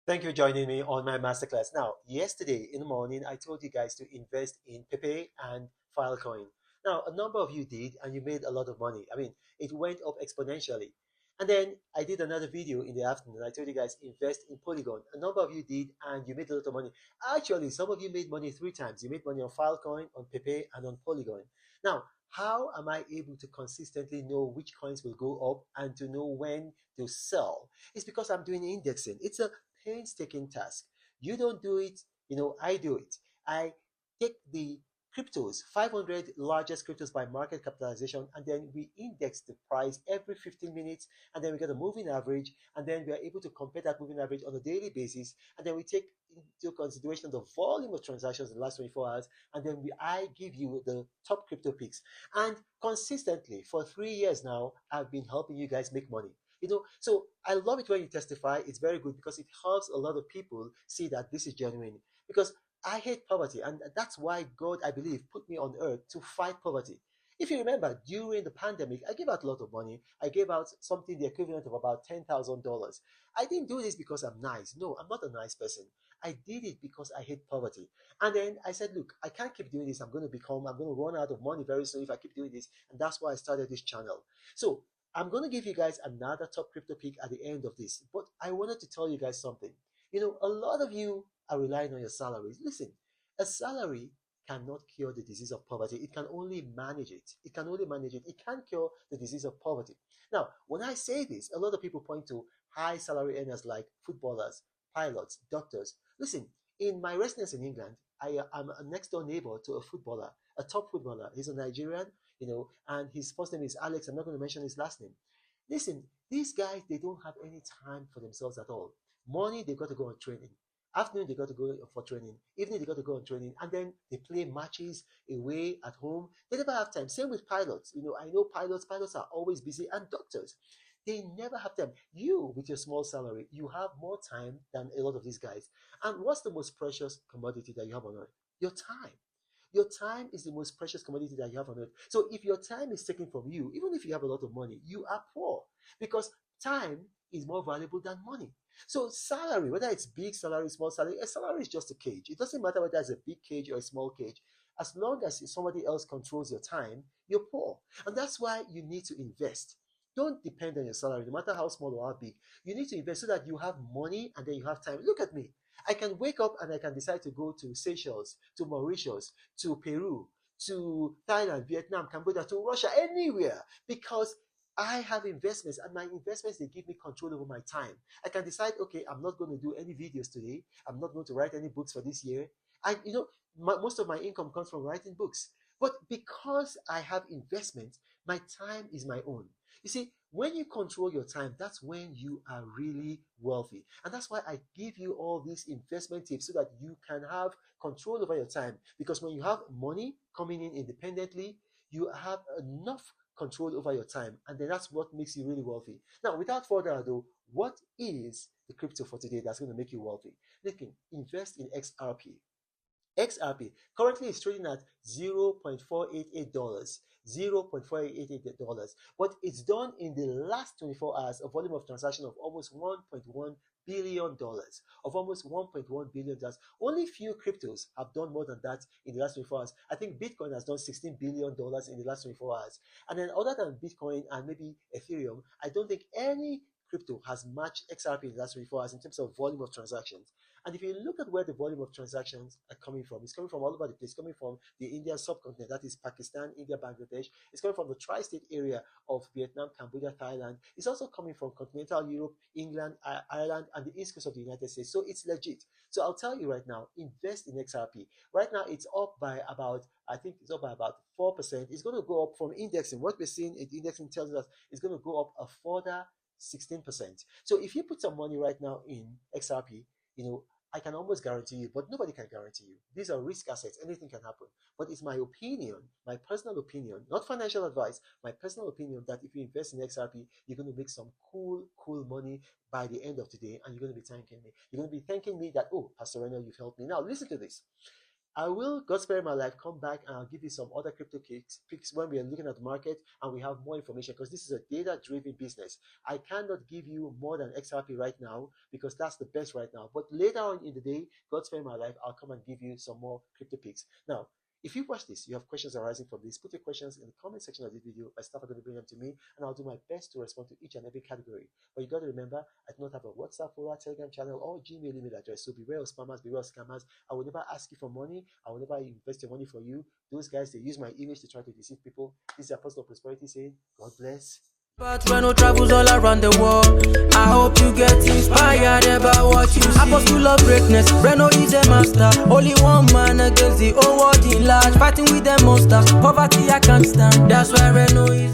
Thank you for joining me on my masterclass. Now, yesterday in the morning, I told you guys to invest in Pepe and Filecoin. Now, a number of you did, and you made a lot of money. I mean, it went up exponentially. And then I did another video in the afternoon. I told you guys invest in Polygon. A number of you did, and you made a lot of money. Actually, some of you made money three times. You made money on Filecoin, on Pepe, and on Polygon. Now, how am I able to consistently know which coins will go up and to know when to sell? It's because I'm doing indexing. It's a painstaking task. You don't do it, I do it. I take the cryptos, 500 largest cryptos by market capitalization, and then we index the price every 15 minutes, and then we get a moving average, and then we are able to compare that moving average on a daily basis, and then we take into consideration the volume of transactions in the last 24 hours, and then I give you the top crypto picks. And consistently for 3 years now, I've been helping you guys make money. So I love it when you testify. It's very good because it helps a lot of people see that this is genuine. Because I hate poverty, and that's why God, I believe, put me on earth to fight poverty. If you remember, during the pandemic, I gave out a lot of money. I gave out something the equivalent of about $10,000. I didn't do this because I'm nice. No, I'm not a nice person. I did it because I hate poverty. And then I said, look, I can't keep doing this. I'm going to run out of money very soon if I keep doing this. And that's why I started this channel. So I'm going to give you guys another top crypto pick at the end of this, but I wanted to tell you guys something. A lot of you are relying on your salaries. Listen, a salary cannot cure the disease of poverty. It can only manage it. It can only manage it. It can't cure the disease of poverty. Now, when I say this, a lot of people point to high salary earners like footballers, pilots, doctors. Listen, in my residence in England, I am a next door neighbor to a footballer, a top footballer. He's a Nigerian, and his first name is Alex. I'm not going to mention his last name. Listen, these guys, they don't have any time for themselves at all. Morning, they got to go on training. Afternoon, they got to go for training. Evening, they got to go on training. And then they play matches away at home. They never have time. Same with pilots. I know pilots are always busy, and doctors. They never have time. You, with your small salary, you have more time than a lot of these guys. And what's the most precious commodity that you have on earth? Your time. Your time is the most precious commodity that you have on earth. So if your time is taken from you, even if you have a lot of money, you are poor because time is more valuable than money. So salary, whether it's big salary, small salary, a salary is just a cage. It doesn't matter whether it's a big cage or a small cage. As long as somebody else controls your time, you're poor. And that's why you need to invest. Don't depend on your salary, no matter how small or how big. You need to invest so that you have money and then you have time. Look at me. I can wake up and I can decide to go to Seychelles, to Mauritius, to Peru, to Thailand, Vietnam, Cambodia, to Russia, anywhere, because I have investments, and my investments, they give me control over my time. I can decide, okay, I'm not going to do any videos today. I'm not going to write any books for this year. Most of my income comes from writing books. But because I have investments, my time is my own. You see, when you control your time, that's when you are really wealthy. And that's why I give you all these investment tips so that you can have control over your time. Because when you have money coming in independently, you have enough control over your time. And then that's what makes you really wealthy. Now, without further ado, what is the crypto for today that's going to make you wealthy? Listen, invest in XRP. XRP currently is trading at $0.488, $0.488, but it's done in the last 24 hours a volume of transaction of almost $1.1 billion, of almost $1.1 billion. Only few cryptos have done more than that in the last 24 hours. I think Bitcoin has done $16 billion in the last 24 hours. And then other than Bitcoin and maybe Ethereum, I don't think any crypto has matched XRP in the last 24 hours in terms of volume of transactions. And if you look at where the volume of transactions are coming from, it's coming from all over the place, coming from the Indian subcontinent, that is Pakistan, India, Bangladesh. It's coming from the tri-state area of Vietnam, Cambodia, Thailand. It's also coming from continental Europe, England, Ireland, and the east coast of the United States. So it's legit. So I'll tell you right now, invest in XRP. Right now, it's up by about, I think it's up by about 4%. It's going to go up from indexing. What we're seeing in the indexing tells us it's going to go up a further 16%. So if you put some money right now in XRP, I can almost guarantee you, but nobody can guarantee you. These are risk assets. Anything can happen. But it's my opinion, my personal opinion, not financial advice, my personal opinion that if you invest in XRP, you're going to make some cool, cool money by the end of the day, and you're going to be thanking me. You're going to be thanking me that, oh, Pastor Reno, you've helped me. Now, listen to this. I will, God spare my life, come back and I'll give you some other crypto picks when we are looking at the market and we have more information, because this is a data-driven business. I cannot give you more than XRP right now because that's the best right now. But later on in the day, God spare my life, I'll come and give you some more crypto picks. Now, if you watch this, you have questions arising from this, put your questions in the comment section of this video. My staff are going to bring them to me, and I'll do my best to respond to each and every category. But you got to remember, I do not have a WhatsApp or a Telegram channel or Gmail email address. So beware of spammers, beware of scammers. I will never ask you for money. I will never invest your money for you. Those guys, they use my image to try to deceive people. This is the Apostle of Prosperity saying, God bless. But Reno travels all around the world. I hope you get inspired about what you see. Apostle of greatness, Reno is a master. Only one man against the whole world in large. Fighting with the monsters, poverty I can't stand. That's why Reno is